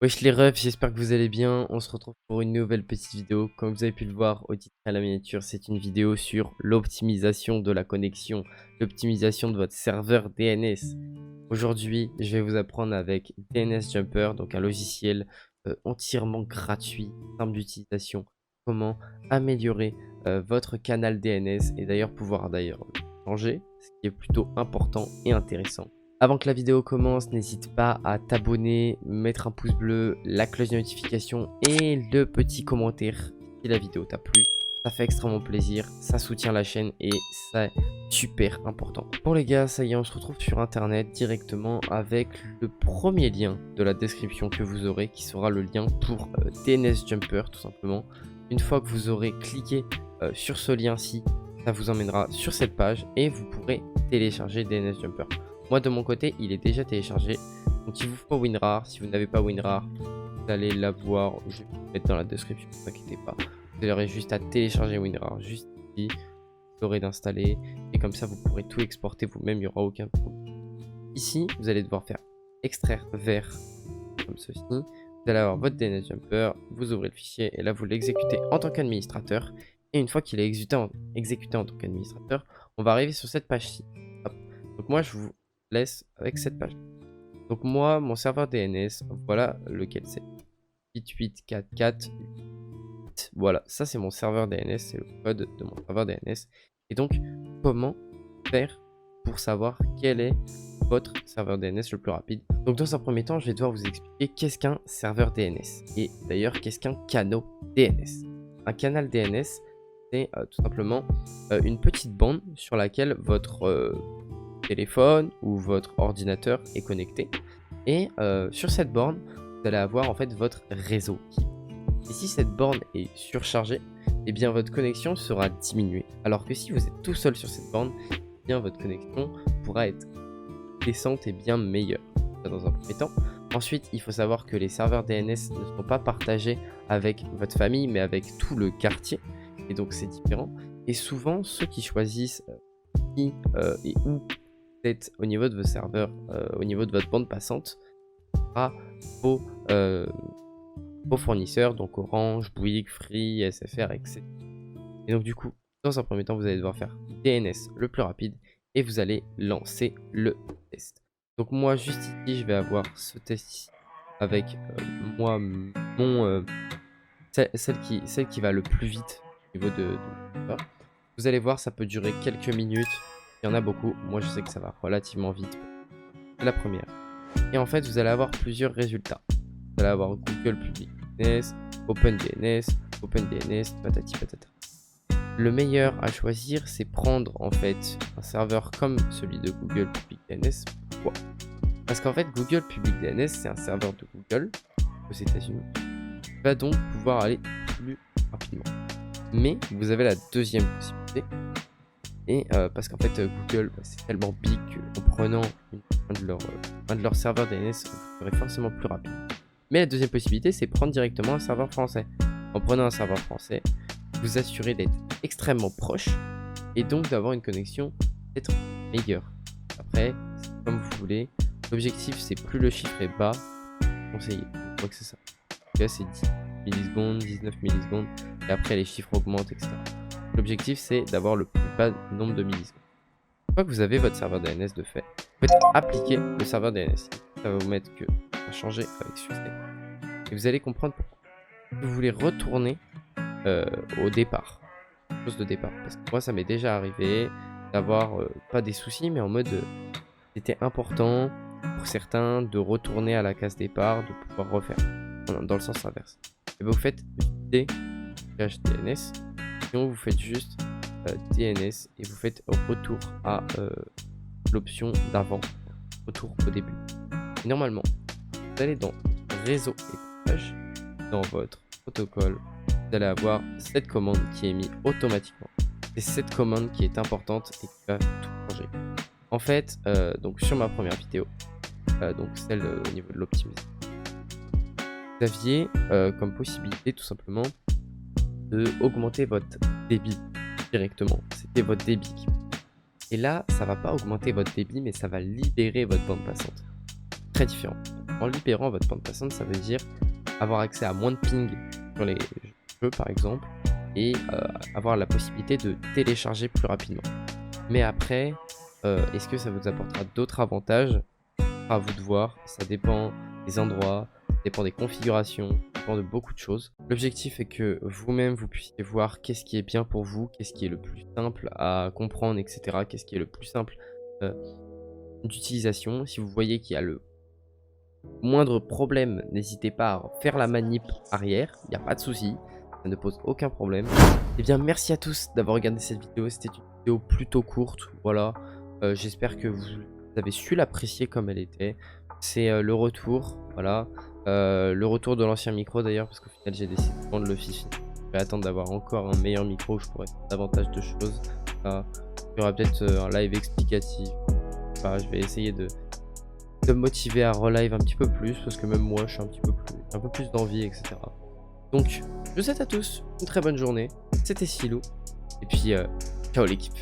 Wesh les refs, j'espère que vous allez bien. On se retrouve pour une nouvelle petite vidéo. Comme vous avez pu le voir au titre et à la miniature, c'est une vidéo sur l'optimisation de la connexion, l'optimisation de votre serveur DNS. Aujourd'hui, je vais vous apprendre avec DNS Jumper, donc un logiciel entièrement gratuit, simple d'utilisation, comment améliorer votre canal DNS et d'ailleurs pouvoir changer, ce qui est plutôt important et intéressant. Avant que la vidéo commence, n'hésite pas à t'abonner, mettre un pouce bleu, la cloche de notification et le petit commentaire si la vidéo t'a plu. Ça fait extrêmement plaisir, ça soutient la chaîne et c'est super important. Bon les gars, ça y est, on se retrouve sur internet directement avec le premier lien de la description que vous aurez qui sera le lien pour DNS Jumper tout simplement. Une fois que vous aurez cliqué sur ce lien-ci, ça vous emmènera sur cette page et vous pourrez télécharger DNS Jumper. Moi de mon côté il est déjà téléchargé. Donc il vous faut WinRAR. Si vous n'avez pas WinRAR, vous allez l'avoir. Je vais vous mettre dans la description, ne vous inquiétez pas. Vous aurez juste à télécharger WinRAR juste ici. Vous aurez d'installer. Et comme ça vous pourrez tout exporter vous-même, il n'y aura aucun problème. Ici vous allez devoir faire extraire vers comme ceci. Vous allez avoir votre DNS Jumper, vous ouvrez le fichier et là vous l'exécutez en tant qu'administrateur. Et une fois qu'il est exécuté en tant qu'administrateur, on va arriver sur cette page-ci. Donc moi je vous laisse avec cette page. Donc moi, mon serveur DNS, voilà lequel c'est. 8844. Voilà, ça c'est mon serveur DNS, c'est le code de mon serveur DNS. Et donc, comment faire pour savoir quel est votre serveur DNS le plus rapide? Donc dans un premier temps, je vais devoir vous expliquer qu'est-ce qu'un serveur DNS. Et d'ailleurs, qu'est-ce qu'un canal DNS. Un canal DNS, c'est tout simplement une petite bande sur laquelle votre téléphone ou votre ordinateur est connecté et sur cette borne vous allez avoir en fait votre réseau et si cette borne est surchargée, et bien votre connexion sera diminuée, alors que si vous êtes tout seul sur cette borne, eh bien votre connexion pourra être décente et bien meilleure dans un premier temps. Ensuite il faut savoir que les serveurs DNS ne sont pas partagés avec votre famille mais avec tout le quartier et donc c'est différent et souvent ceux qui choisissent qui et où au niveau de vos serveurs, au niveau de votre bande passante, à vos fournisseurs, donc Orange, Bouygues, Free, SFR, etc. Et donc du coup, dans un premier temps, vous allez devoir faire DNS le plus rapide et vous allez lancer le test. Donc moi, juste ici, je vais avoir ce test ici avec moi, celle qui va le plus vite au niveau de vous allez voir, ça peut durer quelques minutes. Il y en a beaucoup. Moi, je sais que ça va relativement vite. C'est la première. Et en fait, vous allez avoir plusieurs résultats. Vous allez avoir Google Public DNS, OpenDNS, patati patata. Le meilleur à choisir, c'est prendre en fait un serveur comme celui de Google Public DNS. Pourquoi? Parce qu'en fait, Google Public DNS, c'est un serveur de Google aux États-Unis qui va donc pouvoir aller plus rapidement. Mais vous avez la deuxième possibilité. Et parce qu'en fait Google c'est tellement big qu'en prenant un de leurs serveurs DNS vous serez forcément plus rapide. Mais la deuxième possibilité c'est prendre directement un serveur français. En prenant un serveur français, vous assurez d'être extrêmement proche et donc d'avoir une connexion peut-être meilleure. Après, c'est comme vous voulez. L'objectif c'est plus le chiffre est bas, conseillé. Je crois que c'est ça. Là c'est 10 millisecondes, 19 millisecondes et après les chiffres augmentent, etc. L'objectif c'est d'avoir le plus bas nombre de millisecondes. Une fois que vous avez votre serveur DNS de fait, vous faites appliquer le serveur DNS. Ça va vous mettre que ça va changer avec succès. Et vous allez comprendre pourquoi. Vous voulez retourner au départ. Chose de départ. Parce que moi ça m'est déjà arrivé d'avoir pas des soucis mais en mode c'était important pour certains de retourner à la case départ, de pouvoir refaire. Dans le sens inverse. Et bien vous faites DNS. Sinon vous faites juste DNS et vous faites retour à l'option d'avant, retour au début. Et normalement, vous allez dans réseau et page, dans votre protocole, vous allez avoir cette commande qui est mise automatiquement. C'est cette commande qui est importante et qui va tout changer. En fait, donc sur ma première vidéo, donc celle au niveau de l'optimisation, vous aviez comme possibilité tout simplement de augmenter votre débit directement. C'était votre débit. Et là, ça va pas augmenter votre débit, mais ça va libérer votre bande passante. Très différent. En libérant votre bande passante, ça veut dire avoir accès à moins de ping sur les jeux par exemple, et avoir la possibilité de télécharger plus rapidement. Mais après, est-ce que ça vous apportera d'autres avantages? À vous de voir, ça dépend des endroits, ça dépend des configurations, ça dépend de beaucoup de choses. L'objectif est que vous-même vous puissiez voir qu'est-ce qui est bien pour vous, qu'est-ce qui est le plus simple à comprendre, etc. Qu'est-ce qui est le plus simple d'utilisation. Si vous voyez qu'il y a le moindre problème, n'hésitez pas à faire la manip arrière, il n'y a pas de souci, ça ne pose aucun problème. Et bien merci à tous d'avoir regardé cette vidéo, c'était une vidéo plutôt courte, voilà. J'espère que vous avez su l'apprécier comme elle était. C'est le retour, voilà. Le retour de l'ancien micro d'ailleurs, parce qu'au final j'ai décidé de prendre le Fifi. Je vais attendre d'avoir encore un meilleur micro où je pourrais faire davantage de choses. Voilà. Il y aura peut-être un live explicatif. Enfin, je vais essayer de me motiver à relive un petit peu plus, parce que même moi je suis un peu plus d'envie, etc. Donc, je vous souhaite à tous une très bonne journée. C'était Silou. Et puis, ciao l'équipe.